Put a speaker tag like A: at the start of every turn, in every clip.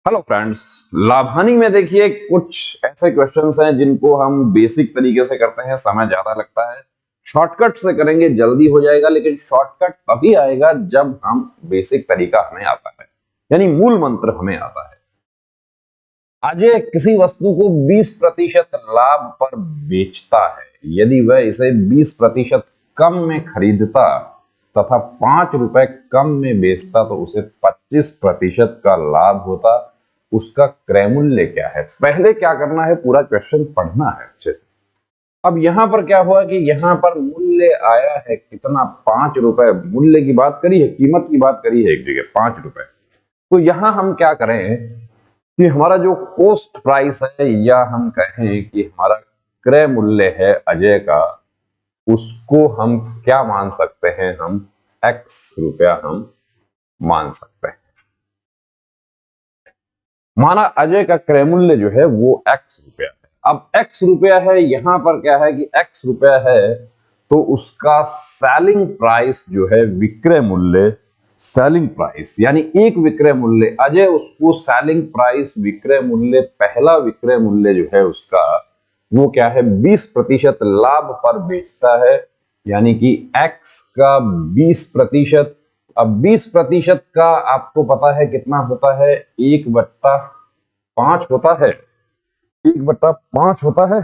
A: Hello friends, लाभानी में देखिए कुछ ऐसे क्वेश्चंस हैं जिनको हम बेसिक तरीके से करते हैं, समय ज्यादा लगता है। शॉर्टकट से करेंगे जल्दी हो जाएगा, लेकिन शॉर्टकट तभी आएगा जब हम बेसिक तरीका हमें आता है, यानी मूल मंत्र हमें आता है। अजय किसी वस्तु को 20% लाभ पर बेचता है। यदि वह इसे 20% कम में खरीदता तथा 5 रुपए कम में बेचता तो उसे 25% का लाभ होता। उसका क्रय मूल्य क्या है? पहले क्या करना है, पूरा क्वेश्चन पढ़ना है अच्छे से। अब यहां पर क्या हुआ कि यहां पर मूल्य आया है कितना, 5 रुपए। मूल्य की बात करी है, कीमत की बात करी है एक जगह 5 रुपए। तो यहां हम क्या करें कि हमारा जो कॉस्ट प्राइस है, या हम कहें कि हमारा क्रय मूल्य है अजय का, उसको हम क्या मान सकते हैं, हम x रुपया हम मान सकते हैं। माना अजय का क्रय मूल्य जो है वो x रुपया है। अब x रुपया है, यहां पर क्या है कि x रुपया है, तो उसका सेलिंग प्राइस जो है, विक्रय मूल्य, सेलिंग प्राइस यानी एक विक्रय मूल्य, अजय उसको सेलिंग प्राइस, विक्रय मूल्य, पहला विक्रय मूल्य जो है उसका, वो क्या है, 20% लाभ पर बेचता है। यानी कि x का 20%। अब 20% का आपको पता है कितना होता है, 1/5 होता है। 1/5 होता है,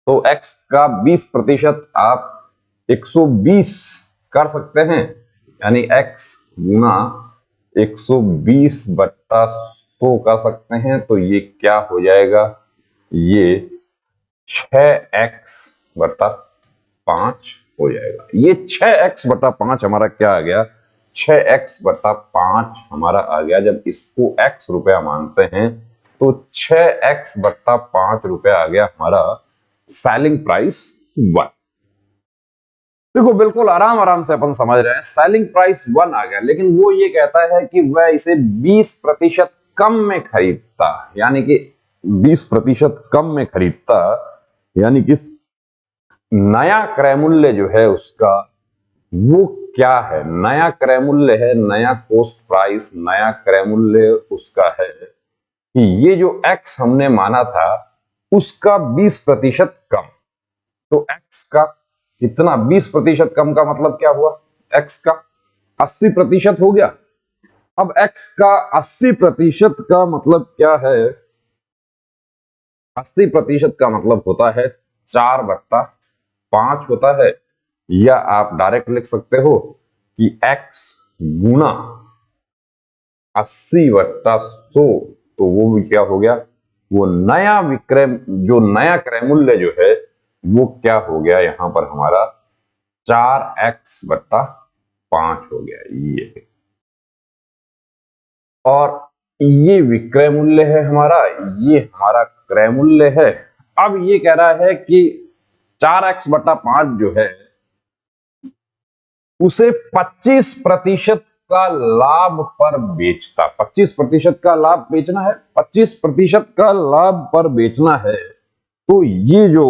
A: तो x का 20% आप 120 कर सकते हैं। यानी x गुना 120/100 कर सकते हैं। तो ये क्या हो जाएगा, ये 6x/5 हो जाएगा। ये 6x/5 हमारा क्या आ गया, 6x/5 हमारा आ गया। जब इसको x रुपया मानते हैं तो 6x/5 रुपया आ गया हमारा सेलिंग प्राइस 1। देखो बिल्कुल आराम आराम से अपन समझ रहे हैं, सेलिंग प्राइस 1 आ गया। लेकिन वो ये कहता है कि वह इसे 20% कम में खरीदता, यानी कि 20% कम में खरीदता, यानी कि नया क्रय मूल्य जो है उसका, वो क्या है, नया क्रय मूल्य है, नया कॉस्ट प्राइस, नया क्रय मूल्य उसका है कि ये जो x हमने माना था उसका 20% कम। तो x का कितना, 20% कम का मतलब क्या हुआ, x का 80% हो गया। अब x का 80% का मतलब क्या है, 80% का मतलब होता है 4/5 होता है। या आप डायरेक्ट लिख सकते हो कि x गुना 80/100, तो वो भी क्या हो गया, वो नया विक्रय, जो नया क्रय मूल्य जो है वो क्या हो गया, यहां पर हमारा 4x/5 हो गया ये। और ये विक्रय मूल्य है हमारा, ये हमारा क्रय मूल्य है। अब ये कह रहा है कि 4x/5 जो है उसे 25% का लाभ पर बेचता। 25% का लाभ बेचना है, 25% का लाभ पर बेचना है। तो ये जो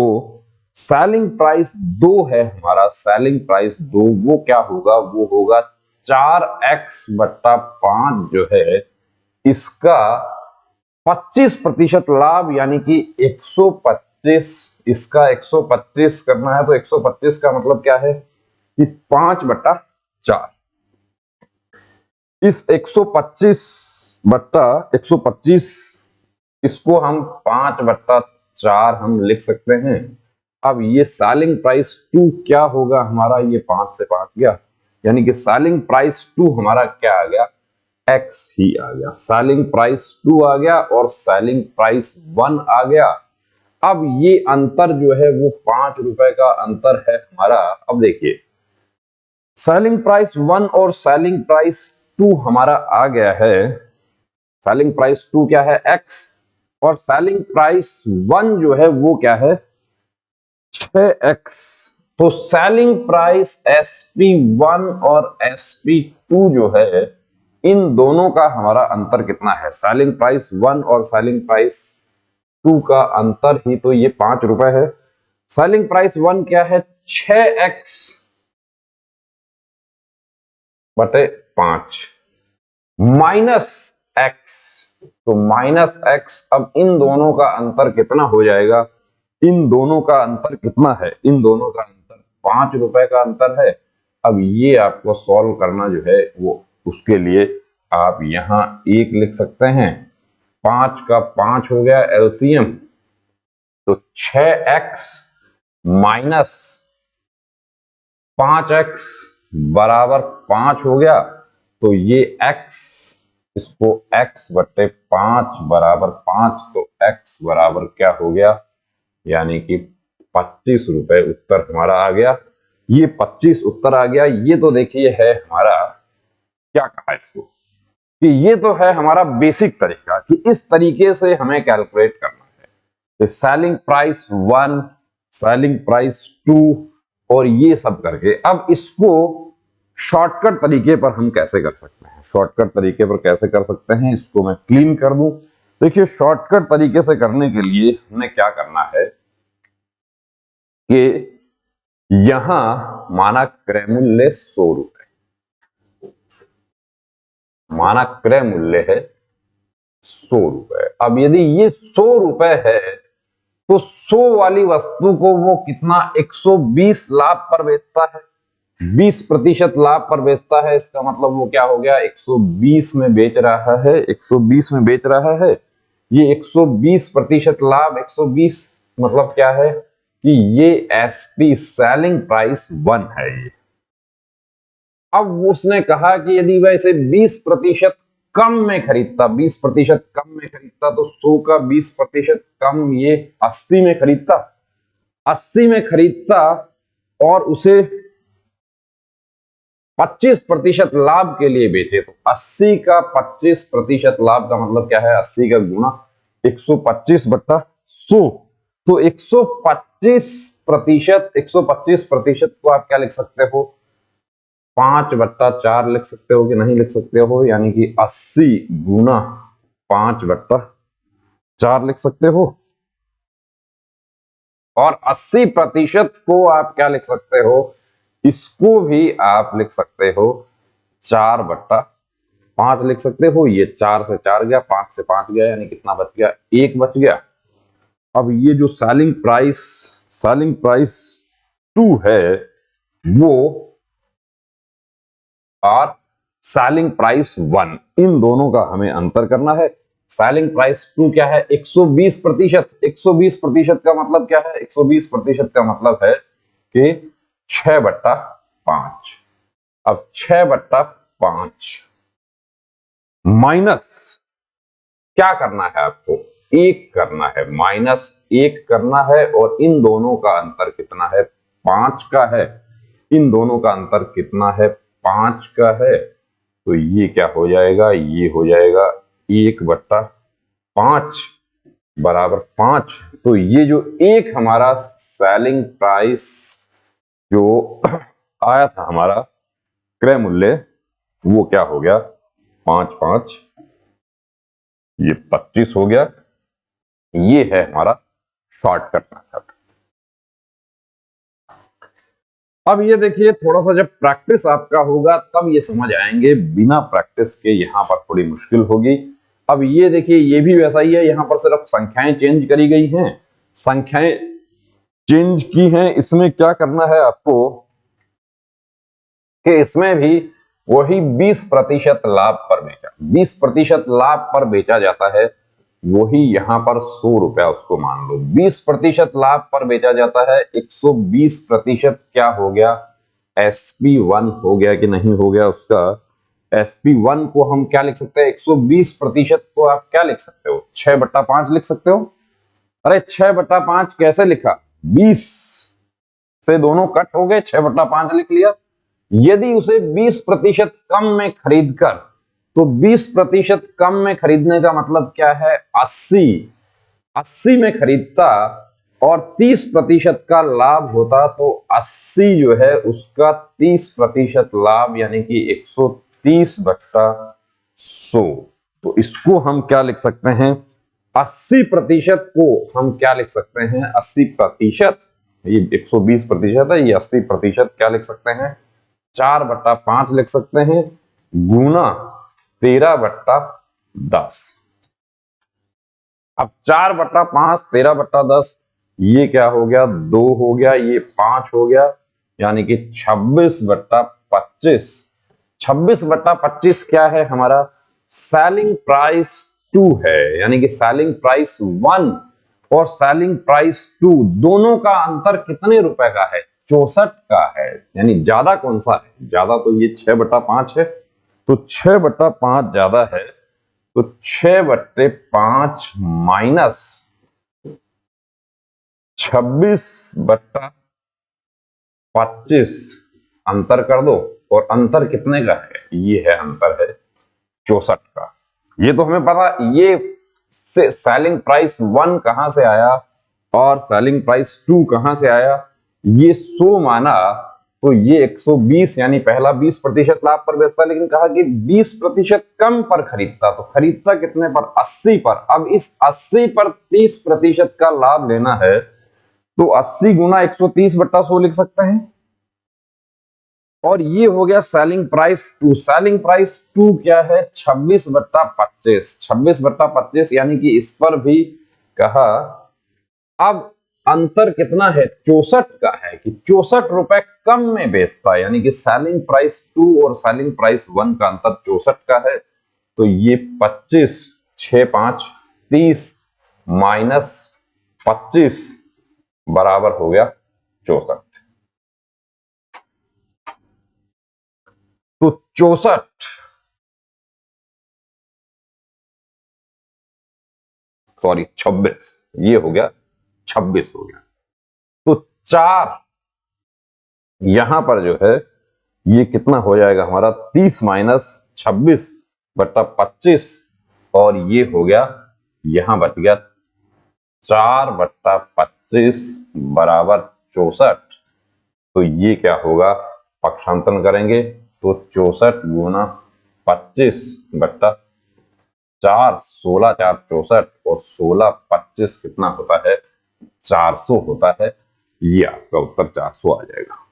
A: सेलिंग प्राइस 2 है हमारा, सेलिंग प्राइस 2, वो क्या होगा, वो होगा 4x/5 जो है इसका 25% लाभ, यानी कि 125। इसका 125 करना है तो 125 का मतलब क्या है कि 5/4। इस 125/125 इसको हम 5/4 हम लिख सकते हैं। अब ये सेलिंग प्राइस 2 क्या होगा हमारा, ये 5 से 5 गया, यानी कि सेलिंग प्राइस 2 हमारा क्या आ गया, x ही आ गया। सेलिंग प्राइस 2 आ गया और सेलिंग प्राइस 1 आ गया। अब ये अंतर जो है वो 5 रुपए का अंतर है हमारा। अब देखिए, सेलिंग प्राइस 1 और सेलिंग प्राइस 2 हमारा आ गया है। सेलिंग प्राइस 2 क्या है, x, और सेलिंग प्राइस 1 जो है वो क्या है, 6x। तो सेलिंग प्राइस SP1 और SP2 जो है, इन दोनों का हमारा अंतर कितना है, सेलिंग प्राइस 1 और सेलिंग प्राइस 2 का अंतर ही तो ये 5 रुपए है। सेलिंग प्राइस 1 क्या है, 6x/5 माइनस एक्स, तो माइनस एक्स। अब इन दोनों का अंतर कितना हो जाएगा? इन दोनों का अंतर कितना है? इन दोनों का अंतर 5 रुपए का अंतर है। अब ये आपको सॉल्व करना जो है वो, उसके लिए आप यहां 1 लिख सकते हैं, 5 का 5 हो गया एलसीएम, तो 6x माइनस 5x बराबर 5 हो गया। तो ये x, इसको x बटे 5 बराबर 5, तो x बराबर क्या हो गया? यानी कि 25 रुपए उत्तर हमारा आ गया। ये 25 उत्तर आ गया। ये तो देखिए है हमारा, क्या कहा इसको, कि ये तो है हमारा बेसिक तरीका कि इस तरीके से हमें कैलकुलेट करना है। तो सेलिंग प्राइस 1, सेलिंग प्राइस 2 और ये सब करके, अब इसको शॉर्टकट तरीके पर हम कैसे कर सकते हैं? शॉर्टकट तरीके पर कैसे कर सकते हैं, इसको मैं क्लीन कर दूं। देखिए शॉर्टकट तरीके से करने के लिए हमें क्या करना है कि यहां मानक क्रय मूल्य 100 रुपए, मानक क्रय मूल्य है 100 रुपए। अब यदि ये 100 रुपए है तो 100 वाली वस्तु को वो कितना 120 लाभ पर बेचता है, 20% लाभ पर बेचता है। इसका मतलब वो क्या हो गया, 120 में बेच रहा है, 120 में बेच रहा है। ये 120% लाभ, 120 मतलब क्या है कि ये एसपी सेलिंग प्राइस 1 है ये। अब उसने कहा कि यदि वह इसे 20% कम में खरीदता, 20% कम में खरीदता, तो 100 का 20% कम ये 80 में खरीदता, 80 में खरीदता और उसे 25% लाभ के लिए बेचे, तो 80 का 25% लाभ का मतलब क्या है, 80 का गुना 125 बट्टा 100, तो 125% को आप क्या लिख सकते हो, 5/4 लिख सकते हो कि नहीं लिख सकते हो, यानी कि 80 गुना 5/4 लिख सकते हो। और 80% को आप क्या लिख सकते हो, इसको भी आप लिख सकते हो 4/5 लिख सकते हो। ये 4 से 4 गया, 5 से 5 गया, यानी कितना बच गया, 1 बच गया। अब ये जो सेलिंग प्राइस 2 है वो और सेलिंग प्राइस 1, इन दोनों का हमें अंतर करना है। सेलिंग प्राइस 2 क्या है, 120%। 120% का मतलब क्या है, 120% का मतलब है कि 6/5। अब 6/5 माइनस क्या करना है आपको, 1 करना है, -1 करना है। और इन दोनों का अंतर कितना है, 5 का है। इन दोनों का अंतर कितना है, 5 का है। तो ये क्या हो जाएगा, ये हो जाएगा 1/5 बराबर 5। तो ये जो एक हमारा सेलिंग प्राइस जो आया था हमारा क्रय मूल्य, वो क्या हो गया, 5/5, ये 25 हो गया। ये है हमारा शॉर्टकट मेथड। अब ये देखिए, थोड़ा सा जब प्रैक्टिस आपका होगा तब ये समझ आएंगे, बिना प्रैक्टिस के यहां पर थोड़ी मुश्किल होगी। अब ये देखिए, ये भी वैसा ही है, यहां पर सिर्फ संख्याएं चेंज करी गई हैं, संख्याएं चेंज की हैं। इसमें क्या करना है आपको कि इसमें भी वही 20% लाभ पर बेचा, 20% लाभ पर बेचा जाता है, वही यहां पर 100 रुपया उसको मान लो, 20% लाभ पर बेचा जाता है, 120% क्या हो गया, SP1 हो गया कि नहीं हो गया उसका। SP1 को हम क्या लिख सकते हैं, 120% को आप क्या लिख सकते हो, 6/5 लिख सकते हो। अरे 6/5 कैसे लिखा, 20 से दोनों कट हो गए, 6/5 लिख लिया। यदि उसे 20% कम में खरीद कर, तो 20% कम में खरीदने का मतलब क्या है, 80 में खरीदता और 30% का लाभ होता, तो 80 जो है उसका 30% लाभ, यानी कि 130/100। तो इसको हम क्या लिख सकते हैं, 80% को हम क्या लिख सकते हैं, 80%, ये 120% है, ये 80% क्या लिख सकते हैं, 4/5 लिख सकते हैं, गुना 13/5 10। अब 4/5 13/10, ये क्या हो गया, 2 हो गया, ये 5 हो गया, यानी कि 26/25। 26/25 क्या है हमारा, सेलिंग प्राइस 2 है, यानी कि सेलिंग प्राइस 1 और सेलिंग प्राइस 2 दोनों का अंतर कितने रुपए का है, 64 का है। यानी ज्यादा कौन सा है, ज्यादा तो ये 6/5 है, तो 6/5 ज्यादा है, तो 6/5 माइनस 26/25 अंतर कर दो, और अंतर कितने का है, ये है अंतर है 64 का। ये तो हमें पता, ये से सेलिंग प्राइस 1 कहां से आया और सेलिंग प्राइस 2 कहां से आया, ये 100 माना तो ये 120, यानी पहला 20% लाभ पर बेचता, लेकिन कहा कि 20% कम पर खरीदता, तो खरीदता कितने पर, 80 पर। अब इस 80 पर 30% का लाभ लेना है, तो 80 गुना 130/100 लिख सकते हैं, और ये हो गया सेलिंग प्राइस 2। सेलिंग प्राइस 2 क्या है, 26/25। 26/25 यानी कि इस पर भी कहा, अब अंतर कितना है, 64 का है, कि 64 रुपए कम में बेचता है, यानी कि सेलिंग प्राइस 2 और सेलिंग प्राइस 1 का अंतर 64 का है। तो ये 25 6 5 30 माइनस 25 बराबर हो गया 64। तो 64 सॉरी 26, ये हो गया 26 हो गया। तो 4 यहां पर जो है ये कितना हो जाएगा हमारा, 30 माइनस 26/25, और ये हो गया, यहां बच गया 4/25 बराबर 64। तो ये क्या होगा, पक्षांतरण करेंगे तो 64 गुना 25/4, 16 4 64, और 16 25 कितना होता है, 400 होता है। ये आपका उत्तर 400 आ जाएगा।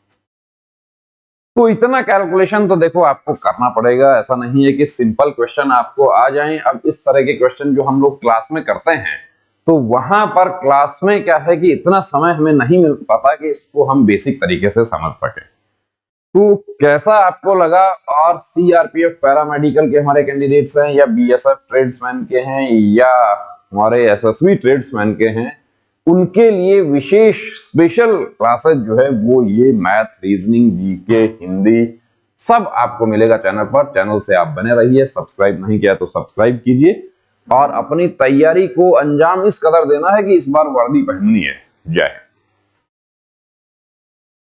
A: तो इतना कैलकुलेशन तो देखो आपको करना पड़ेगा, ऐसा नहीं है कि सिंपल क्वेश्चन आपको आ जाएं। अब इस तरह के क्वेश्चन जो हम लोग क्लास में करते हैं, तो वहां पर क्लास में क्या है कि इतना समय हमें नहीं मिल पाता कि इसको हम बेसिक तरीके से समझ सकें। तो कैसा आपको लगा, और सीआरपीएफ पैरामेडिकल के हमारे कैंडिडेट्स हैं, या बीएसएफ ट्रेड्समैन के हैं, या हमारे एसएसबी ट्रेड्समैन के हैं, उनके लिए विशेष स्पेशल क्लासेस जो है वो ये मैथ, रीजनिंग, जीके, हिंदी सब आपको मिलेगा चैनल पर। चैनल से आप बने रहिए, सब्सक्राइब नहीं किया तो सब्सक्राइब कीजिए, और अपनी तैयारी को अंजाम इस कदर देना है कि इस बार वर्दी पहननी है। जय हिंद।